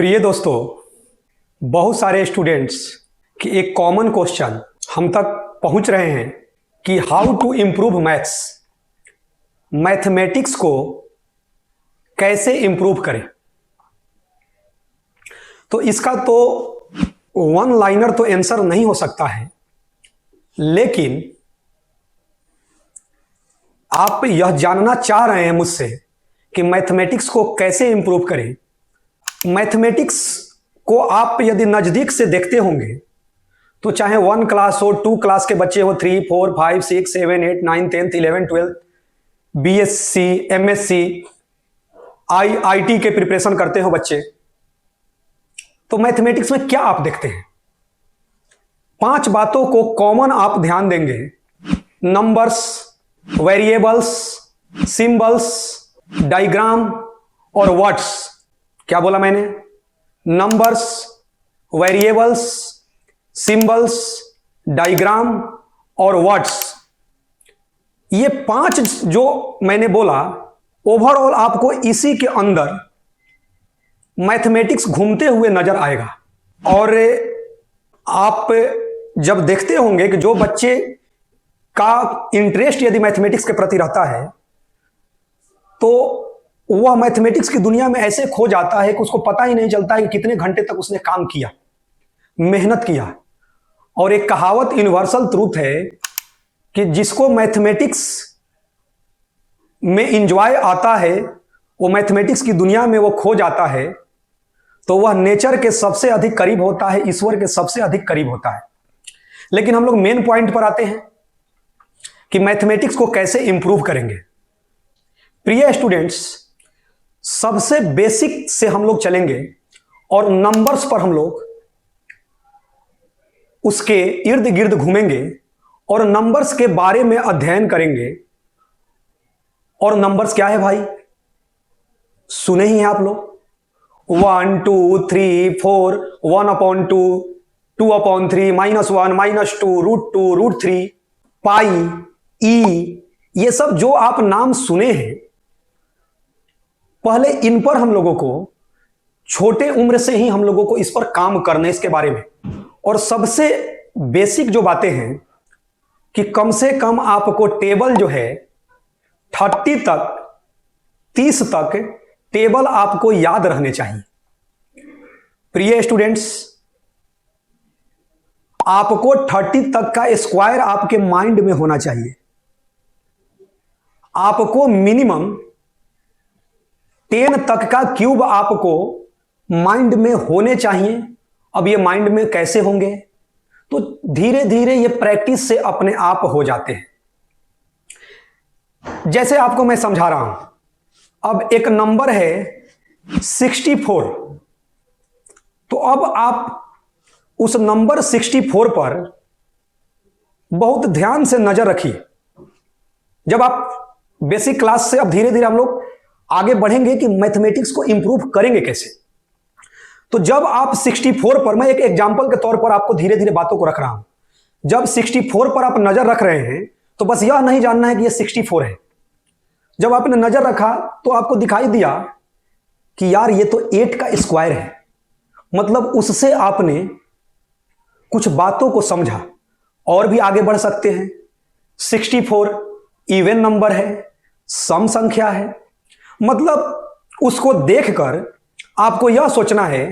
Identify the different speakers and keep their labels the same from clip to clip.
Speaker 1: प्रिय दोस्तों, बहुत सारे स्टूडेंट्स की एक कॉमन क्वेश्चन हम तक पहुंच रहे हैं कि how to improve maths, mathematics को कैसे इम्प्रूव करें। तो इसका तो वन लाइनर तो आंसर नहीं हो सकता है, लेकिन आप यह जानना चाह रहे हैं मुझसे कि मैथमेटिक्स को कैसे इम्प्रूव करें। मैथमेटिक्स को आप यदि नज़दीक से देखते होंगे तो चाहे 1 क्लास हो, 2 क्लास के बच्चे हो, 3, 4, 5, 6, 7, 8, 9, 10, 11, 12, बीएससी, एमएससी, आईटी के प्रिपरेशन करते हो बच्चे, तो मैथमेटिक्स में क्या आप देखते हैं? 5 बातों को कॉमन आप ध्यान देंगे: नंबर्स, वेरिएबल्स, सिंबल्स, डायग्राम और वर्ड्स। क्या बोला मैंने? नंबर्स, वेरिएबल्स, सिंबल्स, डायग्राम और वर्ड्स। ये 5 जो मैंने बोला, ओवरऑल आपको इसी के अंदर मैथमेटिक्स घूमते हुए नजर आएगा। और आप जब देखते होंगे कि जो बच्चे का इंटरेस्ट यदि मैथमेटिक्स के प्रति रहता है तो वह मैथमेटिक्स की दुनिया में ऐसे खो जाता है कि उसको पता ही नहीं चलता है कि कितने घंटे तक उसने काम किया, मेहनत किया। और एक कहावत यूनिवर्सल ट्रूथ है कि जिसको मैथमेटिक्स में इंजॉय आता है, वो मैथमेटिक्स की दुनिया में वो खो जाता है, तो वह नेचर के सबसे अधिक करीब होता है, ईश्वर के सबसे अधिक करीब होता है। लेकिन हम लोग मेन पॉइंट पर आते हैं कि मैथमेटिक्स को कैसे इंप्रूव करेंगे। प्रिय स्टूडेंट्स, सबसे बेसिक से हम लोग चलेंगे और नंबर्स पर हम लोग उसके इर्द गिर्द घूमेंगे और नंबर्स के बारे में अध्ययन करेंगे। और नंबर्स क्या है भाई? सुने ही हैं आप लोग, 1, 2, 3, 4, 1/2, 2/3, -1, -2, √2, √3, पाई, ई, ये सब जो आप नाम सुने हैं, पहले इन पर हम लोगों को छोटे उम्र से ही हम लोगों को इस पर काम करना है, इसके बारे में। और सबसे बेसिक जो बातें हैं कि कम से कम आपको टेबल जो है 30 तक टेबल आपको याद रहने चाहिए। प्रिय स्टूडेंट्स, आपको 30 तक का स्क्वायर आपके माइंड में होना चाहिए। आपको मिनिमम 10 तक का क्यूब आपको माइंड में होने चाहिए। अब ये माइंड में कैसे होंगे? तो धीरे धीरे ये प्रैक्टिस से अपने आप हो जाते हैं। जैसे आपको मैं समझा रहा हूं, अब एक नंबर है 64, तो अब आप उस नंबर 64 पर बहुत ध्यान से नजर रखिए। जब आप बेसिक क्लास से अब धीरे धीरे हम लोग आगे बढ़ेंगे कि मैथमेटिक्स को इंप्रूव करेंगे कैसे। तो जब आप 64 पर, मैं एक एग्जांपल के तौर पर आपको धीरे धीरे बातों को रख रहा हूं, जब 64 पर आप नजर रख रहे हैं तो बस यह नहीं जानना है कि यह 64 है। जब आपने नजर रखा तो आपको दिखाई दिया कि यार ये तो 8 का स्क्वायर है, मतलब उससे आपने कुछ बातों को समझा। और भी आगे बढ़ सकते हैं। 64 इवन नंबर है, सम संख्या है, मतलब उसको देखकर आपको यह सोचना है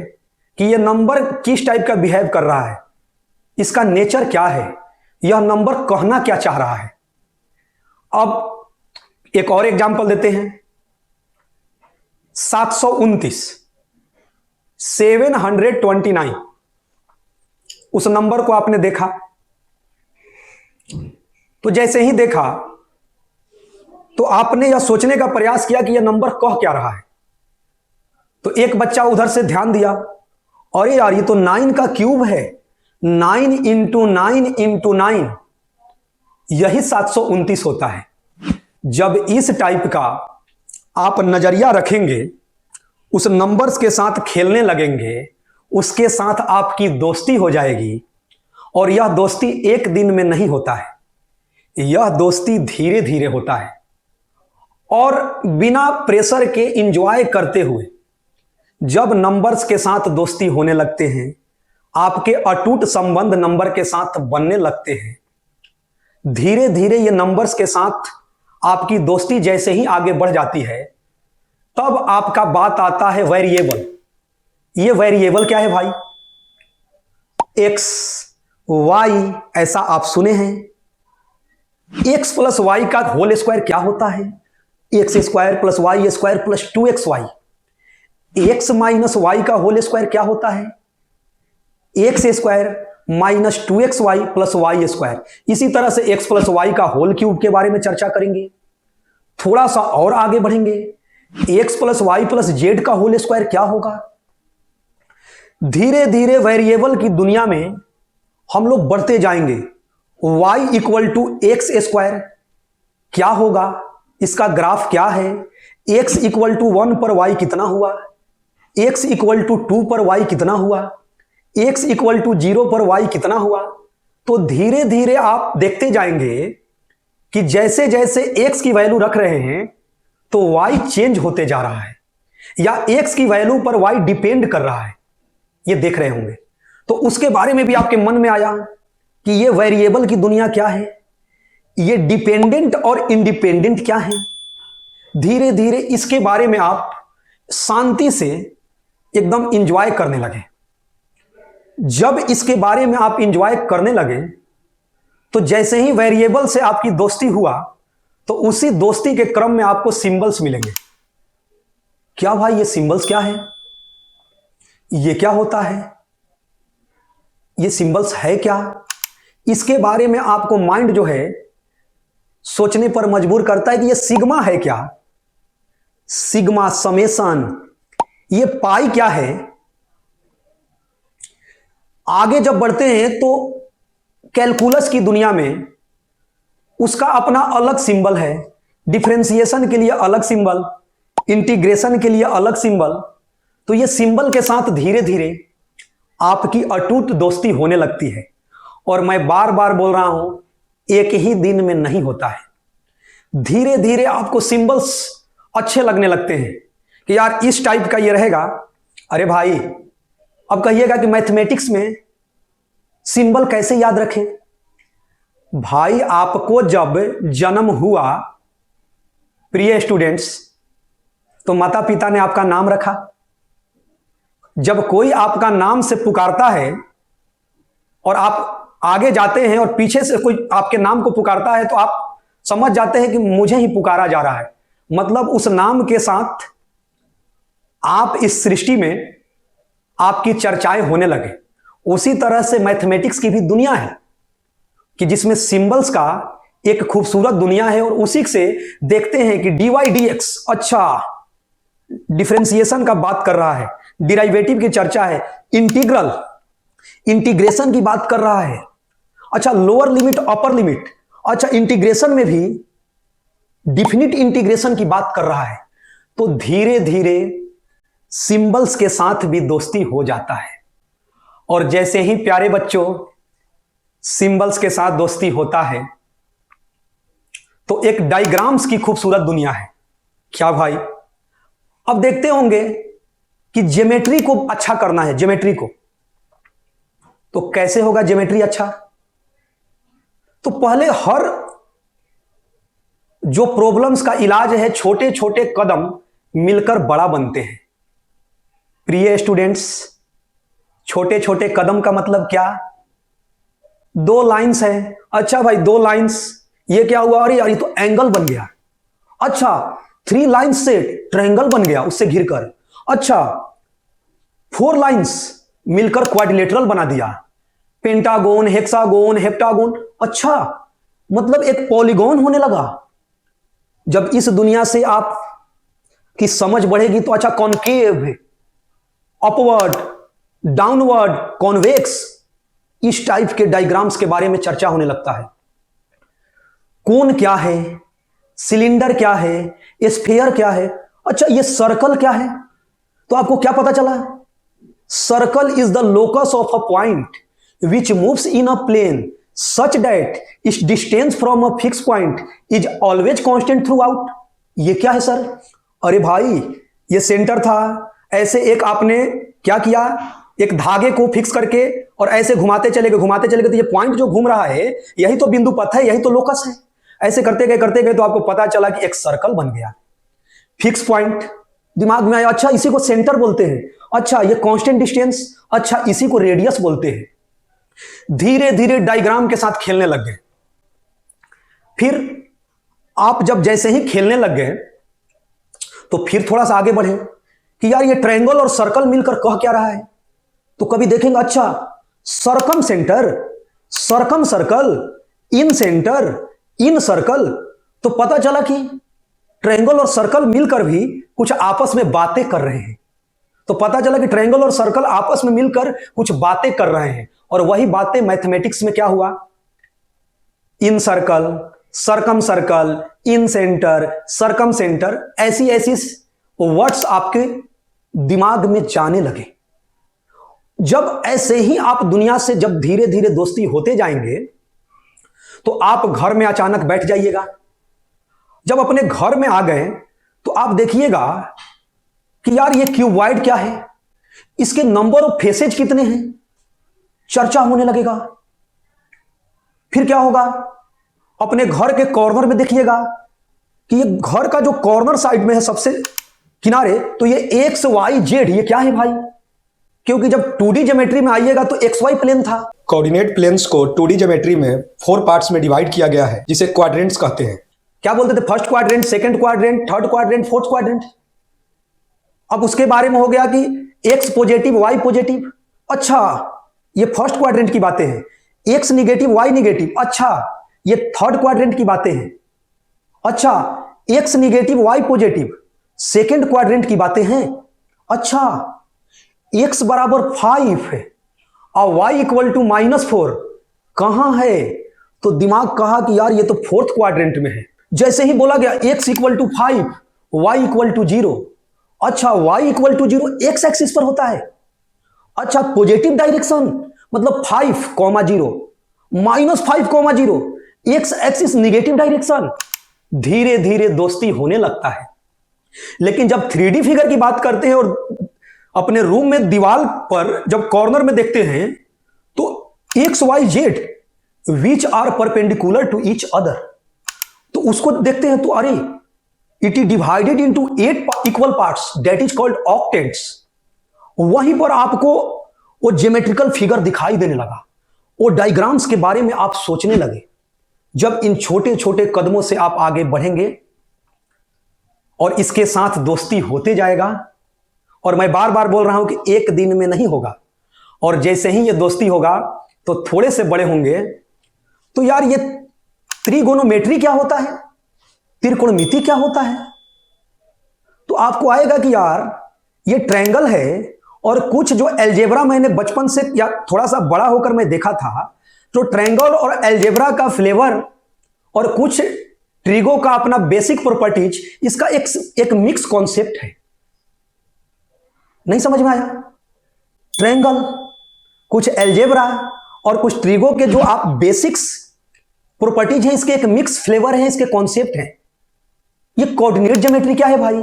Speaker 1: कि यह नंबर किस टाइप का बिहेव कर रहा है, इसका नेचर क्या है, यह नंबर कहना क्या चाह रहा है। अब एक और एग्जांपल देते हैं। 729, 729, उस नंबर को आपने देखा। तो जैसे ही देखा तो आपने यह सोचने का प्रयास किया कि यह नंबर कह क्या रहा है। तो एक बच्चा उधर से ध्यान दिया, अरे यार ये तो 9 का क्यूब है, 9 × 9 × 9, यही 729 होता है। जब इस टाइप का आप नजरिया रखेंगे, उस नंबर्स के साथ खेलने लगेंगे, उसके साथ आपकी दोस्ती हो जाएगी। और यह दोस्ती एक दिन में नहीं होता है, यह दोस्ती धीरे धीरे होता है। और बिना प्रेशर के एंजॉय करते हुए जब नंबर्स के साथ दोस्ती होने लगते हैं, आपके अटूट संबंध नंबर के साथ बनने लगते हैं, धीरे धीरे ये नंबर्स के साथ आपकी दोस्ती जैसे ही आगे बढ़ जाती है, तब आपका बात आता है वेरिएबल। ये वेरिएबल क्या है भाई? एक्स, वाई, ऐसा आप सुने हैं। एक्स प्लस वाई का होल स्क्वायर क्या होता है? X square plus Y square plus 2xy। X minus Y का होल स्क्वायर क्या होता है? X square minus 2xy plus Y square. इसी तरह से एक्स प्लस वाई का होल क्यूब के बारे में चर्चा करेंगे। थोड़ा सा और आगे बढ़ेंगे, X plus Y plus Z का होल स्क्वायर क्या होगा? धीरे धीरे वेरिएबल की दुनिया में हम लोग बढ़ते जाएंगे। y equal to X square क्या होगा? इसका ग्राफ क्या है? x इक्वल टू 1 पर y कितना हुआ? x इक्वल टू 2 पर y कितना हुआ? x इक्वल टू 0 पर y कितना हुआ? तो धीरे धीरे आप देखते जाएंगे कि जैसे जैसे x की वैल्यू रख रहे हैं तो y चेंज होते जा रहा है, या x की वैल्यू पर y डिपेंड कर रहा है। ये देख रहे होंगे। तो उसके बारे में भी आपके मन में आया कि ये वेरिएबल की दुनिया क्या है, ये डिपेंडेंट और इंडिपेंडेंट क्या है। धीरे धीरे इसके बारे में आप शांति से एकदम इंजॉय करने लगे। जब इसके बारे में आप इंजॉय करने लगे तो जैसे ही वेरिएबल से आपकी दोस्ती हुआ तो उसी दोस्ती के क्रम में आपको सिंबल्स मिलेंगे। क्या भाई ये सिंबल्स क्या है? ये क्या होता है? ये सिंबल्स है क्या? इसके बारे में आपको माइंड जो है सोचने पर मजबूर करता है कि ये सिग्मा है क्या? सिग्मा, समेशन, ये पाई क्या है? आगे जब बढ़ते हैं तो कैलकुलस की दुनिया में उसका अपना अलग सिंबल है। डिफरेंशिएशन के लिए अलग सिंबल, इंटीग्रेशन के लिए अलग सिंबल। तो ये सिंबल के साथ धीरे धीरे आपकी अटूट दोस्ती होने लगती है। और मैं बार बार बोल रहा हूं, एक ही दिन में नहीं होता है। धीरे धीरे आपको सिंबल्स अच्छे लगने लगते हैं कि यार इस टाइप का ये रहेगा। अरे भाई, अब कहिएगा कि मैथमेटिक्स में सिंबल कैसे याद रखें? भाई, आपको जब जन्म हुआ प्रिय स्टूडेंट्स, तो माता पिता ने आपका नाम रखा। जब कोई आपका नाम से पुकारता है और आप आगे जाते हैं और पीछे से कोई आपके नाम को पुकारता है तो आप समझ जाते हैं कि मुझे ही पुकारा जा रहा है। मतलब उस नाम के साथ आप इस सृष्टि में आपकी चर्चाएं होने लगे। उसी तरह से मैथमेटिक्स की भी दुनिया है कि जिसमें सिंबल्स का एक खूबसूरत दुनिया है। और उसी से देखते हैं कि dy dx, अच्छा डिफरेंशिएशन का बात कर रहा है, डिराइवेटिव की चर्चा है, इंटीग्रल, इंटीग्रेशन की बात कर रहा है, अच्छा लोअर लिमिट अपर लिमिट, अच्छा इंटीग्रेशन में भी डिफिनिट इंटीग्रेशन की बात कर रहा है। तो धीरे धीरे सिंबल्स के साथ भी दोस्ती हो जाता है। और जैसे ही प्यारे बच्चों सिंबल्स के साथ दोस्ती होता है तो एक डायग्राम्स की खूबसूरत दुनिया है। क्या भाई? अब देखते होंगे कि ज्योमेट्री को अच्छा करना है। ज्योमेट्री को तो कैसे होगा ज्योमेट्री अच्छा? तो पहले हर जो प्रॉब्लम्स का इलाज है, छोटे छोटे कदम मिलकर बड़ा बनते हैं। प्रिय स्टूडेंट्स, छोटे छोटे कदम का मतलब क्या? दो लाइंस है, अच्छा भाई दो लाइंस, ये क्या हुआ? अरे यार ये तो एंगल बन गया। अच्छा 3 लाइंस से ट्रायंगल बन गया उससे घिरकर। अच्छा 4 लाइंस मिलकर क्वाड्रिलेटरल बना दिया, पेंटागोन, हेक्सागोन, हेप्टागोन। अच्छा मतलब एक पॉलीगॉन होने लगा। जब इस दुनिया से आप की समझ बढ़ेगी तो अच्छा कॉनकेव, अपवर्ड, डाउनवर्ड, कॉन्वेक्स, इस टाइप के डायग्राम्स के बारे में चर्चा होने लगता है। कोन क्या है, सिलेंडर क्या है, स्फीयर क्या है, अच्छा ये सर्कल क्या है? तो आपको क्या पता चला? Circle is the locus of a point which moves in a plane such that its distance from a fix point is always constant throughout. ये क्या है सर? अरे भाई ये सेंटर था, ऐसे एक आपने क्या किया, एक धागे को फिक्स करके और ऐसे घुमाते चले गए तो ये पॉइंट जो घूम रहा है यही तो बिंदु पथ है, यही तो लोकस है। ऐसे करते गए तो आपको पता चला कि एक सर्कल बन गया, फिक्स पॉइंट दिमाग में आया। अच्छा, इसी को सेंटर बोलते हैं। अच्छा, ये कांस्टेंट डिस्टेंस, अच्छा इसी को रेडियस बोलते हैं। धीरे धीरे डायग्राम के साथ खेलने लग गए। फिर आप जब जैसे ही खेलने लग गए तो फिर थोड़ा सा आगे बढ़े कि यार ये ट्रायंगल और सर्कल मिलकर कह क्या रहा है। तो कभी देखेंगे, अच्छा सरकम सेंटर, सरकम सर्कल, इन सेंटर, इन सर्कल, तो पता चला कि ट्रायंगल और सर्कल मिलकर भी कुछ आपस में बातें कर रहे हैं। तो पता चला कि ट्रायंगल और सर्कल आपस में मिलकर कुछ बातें कर रहे हैं, और वही बातें मैथमेटिक्स में क्या हुआ, इन सर्कल, सरकम सर्कल, इन सेंटर, सरकम सेंटर, ऐसी ऐसी वर्ड्स आपके दिमाग में जाने लगे। जब ऐसे ही आप दुनिया से जब धीरे धीरे दोस्ती होते जाएंगे तो आप घर में अचानक बैठ जाइएगा। जब अपने घर में आ गए तो आप देखिएगा कि यार ये क्यूबॉइड क्या है, इसके नंबर ऑफ फेसेज कितने हैं, चर्चा होने लगेगा। फिर क्या होगा, अपने घर के कॉर्नर में देखिएगा कि ये घर का जो कॉर्नर साइड में है सबसे किनारे, तो ये एक्स वाई जेड, ये क्या है भाई, क्योंकि जब 2D ज्योमेट्री में आइएगा तो एक्स वाई प्लेन था।
Speaker 2: कोऑर्डिनेट प्लेन्स को 2D ज्योमेट्री में 4 पार्ट्स में डिवाइड किया गया है, जिसे क्वाड्रेंट्स कहते हैं।
Speaker 1: क्या बोलते थे, first quadrant, second quadrant, third quadrant, fourth quadrant. अब उसके बारे में हो गया कि एक्स पॉजिटिव वाई पॉजिटिव। अच्छा, ये फर्स्ट क्वाड्रेंट की बातें हैं। एक्स निगेटिव वाई निगेटिव, अच्छा ये थर्ड क्वाड्रेंट की बातें हैं। अच्छा, x negative y positive, second quadrant की बातें हैं। अच्छा, एक्स बराबर 5 है और वाई इक्वल टू -4 कहां है, तो दिमाग कहा कि यार ये तो फोर्थ क्वाड्रेंट में है। जैसे ही बोला गया x equal to 5, y equal to 0, अच्छा y equal to 0 x axis पर होता है। अच्छा, पॉजिटिव डायरेक्शन मतलब 5,0, -5,0, एक्स एक्सिस निगेटिव डायरेक्शन। धीरे धीरे दोस्ती होने लगता है। लेकिन जब 3D फिगर की बात करते हैं और अपने रूम में दीवार पर जब कॉर्नर में देखते हैं तो x y z which are perpendicular to each other, तो उसको देखते हैं तो अरे it is divided into 8 equal parts, that is called octants. वहीं पर आपको वो ज्योमेट्रिकल फिगर दिखाई देने लगा, वो डायग्राम्स के बारे में आप सोचने लगे। जब इन छोटे छोटे कदमों से आप आगे बढ़ेंगे और इसके साथ दोस्ती होते जाएगा, और मैं बार बार बोल रहा हूं कि एक दिन में नहीं होगा, और जैसे ही ये दोस्ती होगा तो थोड़े से बड़े होंगे तो यार ये त्रिगोनोमेट्री क्या होता है, त्रिकोणमिति क्या होता है, तो आपको आएगा कि यार ये ट्रायंगल है। और कुछ जो अलजेब्रा मैंने बचपन से या थोड़ा सा बड़ा होकर मैं देखा था, तो ट्रायंगल और अलजेब्रा का फ्लेवर और कुछ ट्रिगो का अपना बेसिक प्रॉपर्टीज, इसका एक मिक्स कॉन्सेप्ट है। नहीं समझ में आया, ट्रायंगल, कुछ अलजेब्रा और कुछ ट्रिगो के जो आप बेसिक्स प्रॉपर्टीज हैं, इसके एक मिक्स फ्लेवर है, इसके कॉन्सेप्ट हैं। ये कोऑर्डिनेट ज्योमेट्री क्या है भाई,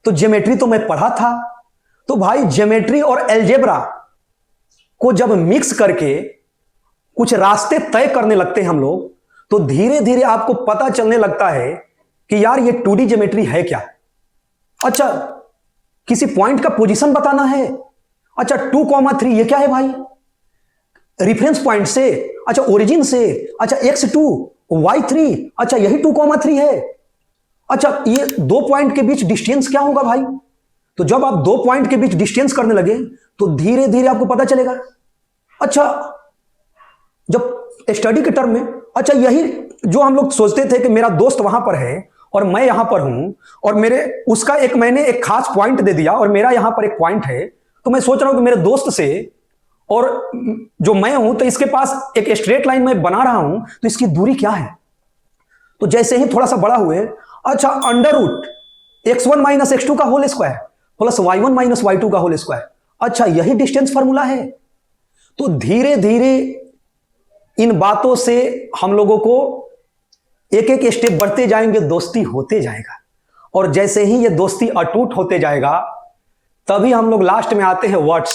Speaker 1: तो ज्योमेट्री तो मैं पढ़ा था। तो भाई ज्योमेट्री और अलजेब्रा को जब मिक्स करके कुछ रास्ते तय करने लगते हैं हम लोग, तो धीरे धीरे आपको पता चलने लगता है कि यार ये 2D ज्योमेट्री है क्या। अच्छा, किसी पॉइंट का पोजीशन बताना है, अच्छा 2,3 ये क्या है भाई, रेफरेंस पॉइंट से, अच्छा ओरिजिन से, अच्छा x2 y3, अच्छा यही 2,3 है। अच्छा, ये 2 पॉइंट के बीच डिस्टेंस क्या होगा भाई, तो जब आप 2 पॉइंट के बीच डिस्टेंस करने लगे तो धीरे धीरे आपको पता चलेगा। अच्छा, जब स्टडी के टर्म में, अच्छा यही जो हम लोग सोचते थे कि मेरा दोस्त वहां पर है और मैं यहां पर हूं, और मेरे उसका मैंने एक खास पॉइंट दे दिया और मेरा यहां पर एक पॉइंट है, तो मैं सोच रहा हूं कि मेरे दोस्त से और जो मैं हूं तो इसके पास एक स्ट्रेट लाइन मैं बना रहा हूं, तो इसकी दूरी क्या है। तो जैसे ही थोड़ा सा बड़ा हुए, अच्छा √(x1 - x2) का whole square plus y1 - y2 का होल स्क्वायर, अच्छा यही डिस्टेंस फॉर्मूला है। तो धीरे धीरे इन बातों से हम लोगों को एक एक स्टेप बढ़ते जाएंगे, दोस्ती होते जाएगा, और जैसे ही ये दोस्ती अटूट होते जाएगा तभी हम लोग लास्ट में आते हैं वर्ड्स।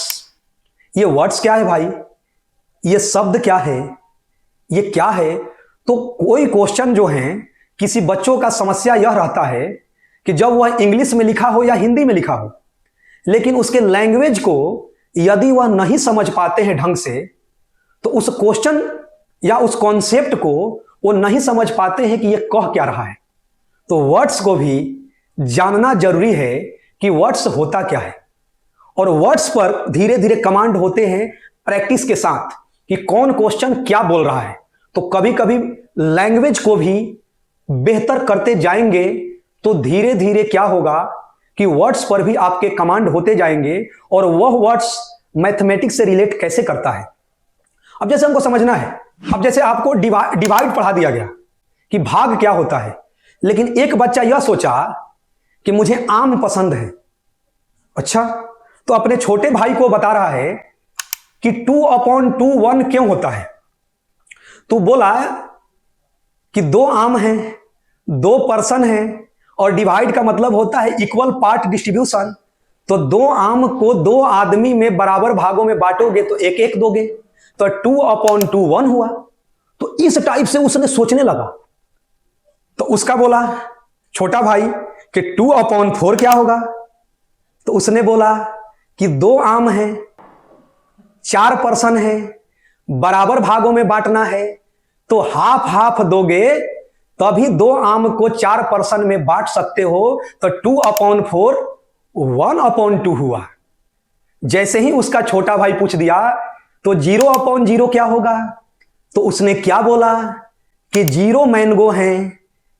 Speaker 1: ये वर्ड्स क्या है भाई, ये शब्द क्या है, ये क्या है। तो कोई क्वेश्चन जो है, किसी बच्चों का समस्या यह रहता है कि जब वह इंग्लिश में लिखा हो या हिंदी में लिखा हो, लेकिन उसके लैंग्वेज को यदि वह नहीं समझ पाते हैं ढंग से, तो उस क्वेश्चन या उस कॉन्सेप्ट को वो नहीं समझ पाते हैं कि ये कह क्या रहा है। तो वर्ड्स को भी जानना जरूरी है कि वर्ड्स होता क्या है, और वर्ड्स पर धीरे धीरे कमांड होते हैं प्रैक्टिस के साथ कि कौन क्वेश्चन क्या बोल रहा है। तो कभी कभी लैंग्वेज को भी बेहतर करते जाएंगे तो धीरे धीरे क्या होगा कि वर्ड्स पर भी आपके कमांड होते जाएंगे, और वह वर्ड्स मैथमेटिक्स से रिलेट कैसे करता है। अब जैसे हमको समझना है, अब जैसे आपको डिवाइड पढ़ा दिया गया कि भाग क्या होता है, लेकिन एक बच्चा यह सोचा कि मुझे आम पसंद है। अच्छा, तो अपने छोटे भाई को बता रहा है कि 2/2 1 क्यों होता है। तो बोला कि 2 आम हैं, 2 पर्सन हैं, और डिवाइड का मतलब होता है इक्वल पार्ट डिस्ट्रीब्यूशन। तो 2 आम को 2 आदमी में बराबर भागों में बांटोगे तो एक एक दोगे, तो 2/2 1 हुआ। तो इस टाइप से उसने सोचने लगा। तो उसका बोला छोटा भाई कि 2/4 क्या होगा। तो उसने बोला कि 2 आम हैं, 4 पर्सन हैं, बराबर भागों में बांटना है, तो हाफ हाफ दोगे तभी 2 आम को 4 पर्सन में बांट सकते हो। तो 2/4 1/2 हुआ। जैसे ही उसका छोटा भाई पूछ दिया तो 0/0 क्या होगा। तो उसने क्या बोला कि 0 मैंगो हैं,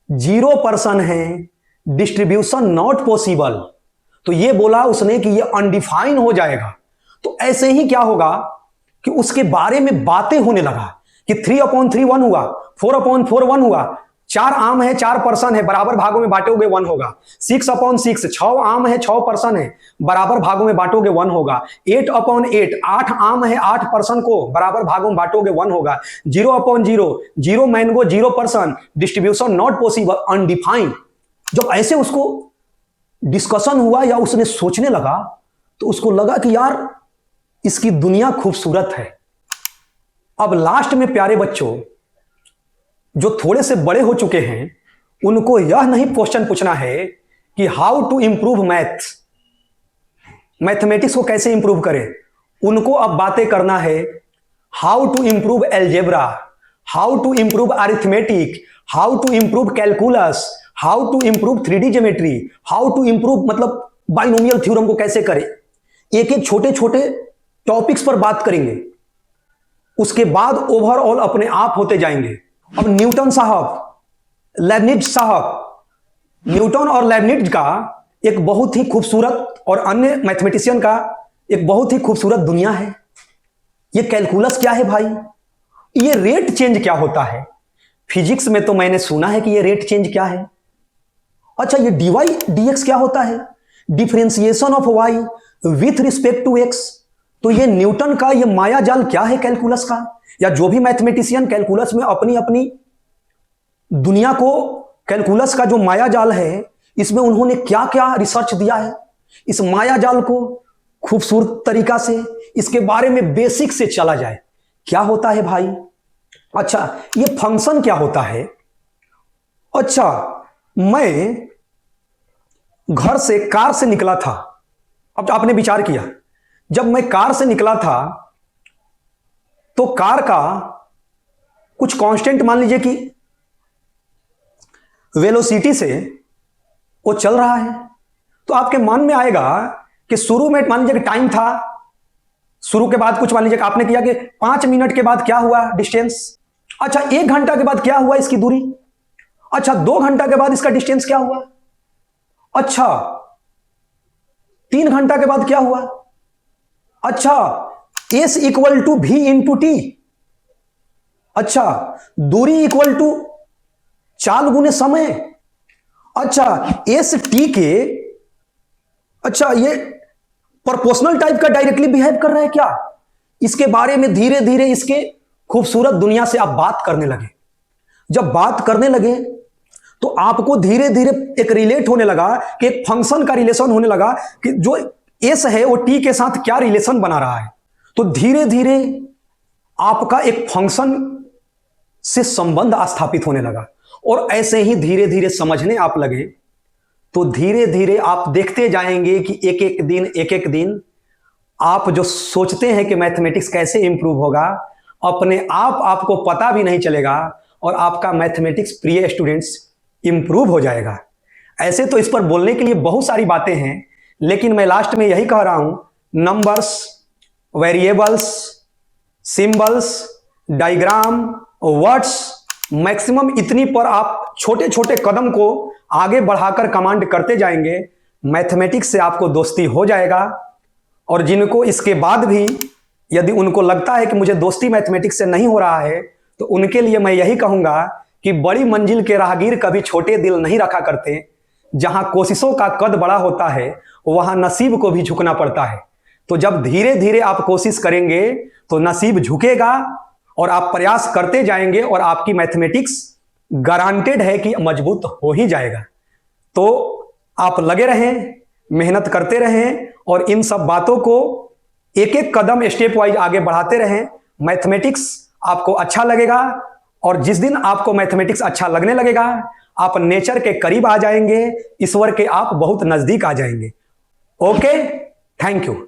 Speaker 1: 0 पर्सन हैं, डिस्ट्रीब्यूशन नॉट पॉसिबल। तो ये बोला उसने कि ये अनडिफाइन हो जाएगा। तो ऐसे ही क्या होगा कि उसके बारे में बातें होने लगा कि 3/3 1 हुआ, 4/4 1 हुआ, 4 आम है, 4 पर्सन है, बराबर भागों में बांटोगे 1 होगा। 6/6 6 आम है, 6 पर्सन है, बराबर भागों में बांटोगे 1 होगा। 8/8 8 आम है, 8 पर्सन को बराबर भागों में बांटोगे 1 होगा। 0/0 0 mango, 0 person, distribution not possible, undefined. जब ऐसे उसको डिस्कशन हुआ या उसने सोचने लगा, तो उसको लगा कि यार इसकी दुनिया खूबसूरत है। अब लास्ट में प्यारे बच्चों, जो थोड़े से बड़े हो चुके हैं, उनको यह नहीं क्वेश्चन पूछना है कि हाउ टू इंप्रूव मैथमेटिक्स को कैसे इंप्रूव करें। उनको अब बातें करना है how to improve algebra, how to improve arithmetic, how to improve calculus, how to improve 3D geometry, how to improve मतलब बाइनोमियल थ्योरम को कैसे करें। एक एक छोटे छोटे टॉपिक्स पर बात करेंगे, उसके बाद ओवरऑल अपने आप होते जाएंगे। अब न्यूटन साहब, लेबनिज साहब, न्यूटन और लेबनिज का एक बहुत ही खूबसूरत और अन्य मैथमेटिशियन का एक बहुत ही खूबसूरत दुनिया है। ये कैलकुलस क्या है भाई, ये रेट चेंज क्या होता है। फिजिक्स में तो मैंने सुना है कि ये रेट चेंज क्या है। अच्छा, ये dy dx क्या होता है, differentiation of y with respect to x। तो ये न्यूटन का ये माया जाल क्या है कैलकुलस का, या जो भी मैथमेटिशियन कैलकुलस में अपनी अपनी दुनिया को, कैलकुलस का जो माया जाल है, इसमें उन्होंने क्या क्या रिसर्च दिया है। इस माया जाल को खूबसूरत तरीका से इसके बारे में बेसिक से चला जाए। क्या होता है भाई, अच्छा ये फंक्शन क्या होता है। अच्छा, मैं घर से कार से निकला था। अब आपने विचार किया, जब मैं कार से निकला था तो कार का कुछ कांस्टेंट मान लीजिए कि वेलोसिटी से वो चल रहा है, तो आपके मन में आएगा कि शुरू में मान लीजिए कि टाइम था, शुरू के बाद कुछ मान लीजिए कि आपने किया कि 5 मिनट के बाद क्या हुआ डिस्टेंस। अच्छा, 1 घंटा के बाद क्या हुआ इसकी दूरी। अच्छा, 2 घंटा के बाद इसका डिस्टेंस क्या हुआ। अच्छा, 3 घंटा के बाद क्या हुआ। अच्छा, S equal to V into t. अच्छा, दूरी इक्वल टू चाल गुने समय। अच्छा, एस टी के, अच्छा ये प्रोपोर्शनल टाइप का डायरेक्टली बिहेव कर रहा है क्या। इसके बारे में धीरे धीरे इसके खूबसूरत दुनिया से आप बात करने लगे। जब बात करने लगे तो आपको धीरे धीरे एक रिलेट होने लगा कि एक फंक्शन का रिलेशन होने लगा कि जो एस है वो टी के साथ क्या रिलेशन बना रहा है। तो धीरे धीरे आपका एक फंक्शन से संबंध स्थापित होने लगा और ऐसे ही धीरे धीरे समझने आप लगे तो धीरे धीरे आप देखते जाएंगे कि एक एक दिन आप जो सोचते हैं कि मैथमेटिक्स कैसे इंप्रूव होगा, अपने आप आपको पता भी नहीं चलेगा और आपका मैथमेटिक्स प्रिय स्टूडेंट्स इंप्रूव हो जाएगा। ऐसे तो इस पर बोलने के लिए बहुत सारी बातें हैं, लेकिन मैं लास्ट में यही कह रहा हूं, numbers, variables, symbols, diagram, words, maximum इतनी पर आप छोटे छोटे कदम को आगे बढ़ाकर कमांड करते जाएंगे, मैथमेटिक्स से आपको दोस्ती हो जाएगा। और जिनको इसके बाद भी यदि उनको लगता है कि मुझे दोस्ती मैथमेटिक्स से नहीं हो रहा है, तो उनके लिए मैं यही कहूंगा कि बड़ी मंजिल के राहगीर कभी छोटे दिल नहीं रखा करते। जहां कोशिशों का कद बड़ा होता है वहां नसीब को भी झुकना पड़ता है। तो जब धीरे धीरे आप कोशिश करेंगे तो नसीब झुकेगा और आप प्रयास करते जाएंगे और आपकी मैथमेटिक्स गारंटेड है कि मजबूत हो ही जाएगा। तो आप लगे रहें, मेहनत करते रहें और इन सब बातों को एक एक कदम स्टेप वाइज आगे बढ़ाते रहें। मैथमेटिक्स आपको अच्छा लगेगा और जिस दिन आपको मैथमेटिक्स अच्छा लगने लगेगा, आप नेचर के करीब आ जाएंगे, ईश्वर के आप बहुत नजदीक आ जाएंगे। Okay, thank you.